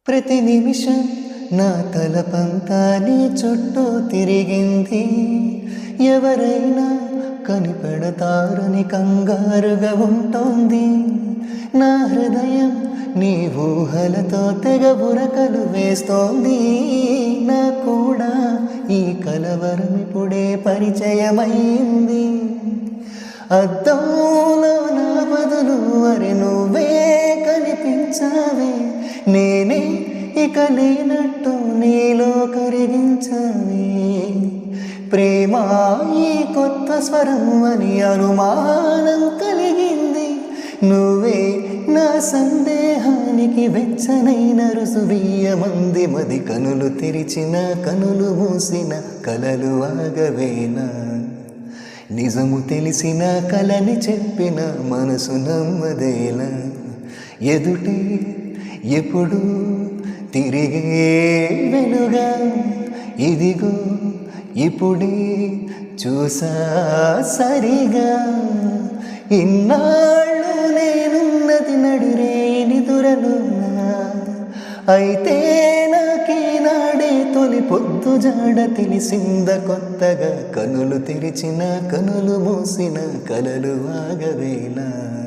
ప్రతి నిమిషం నా తలపంతా నీ చుట్టూ తిరిగింది. ఎవరైనా కనిపెడతారని కంగారుగా ఉంటోంది. నా హృదయం నీ ఊహలతో తెగ బురకలు వేస్తోంది. నా కూడా ఈ కలవరం ఇప్పుడే పరిచయమైంది. అద్దంలో నా బదులు అరే నువ్వే కనిపించావే. నేనే ఇక లేనట్టు నీలో కరిగించావే. ప్రేమ ఈ కొత్త స్వరం అని అనుమానం కలిగింది. నువ్వే నా సందేహానికి వెచ్చనైన రుసువీయమంది. మది కనులు తెరిచిన కనులు మూసిన కలలు ఆగవేనా. నిజము తెలిసిన కలని చెప్పిన మనసు నమ్మదేలా. ఎదుటే ఎప్పుడు తిరిగే వెలుగా ఇదిగో ఇప్పుడే చూసా సరిగా. ఇన్నాళ్ళు నేనున్నది నడిరేని దురలోనా. అయితే నాకీనాడే తొలి పొద్దు జాడ తెలిసింద కొత్తగా. కనులు తెరిచిన కనులు మూసిన కలలు ఆగవేలా.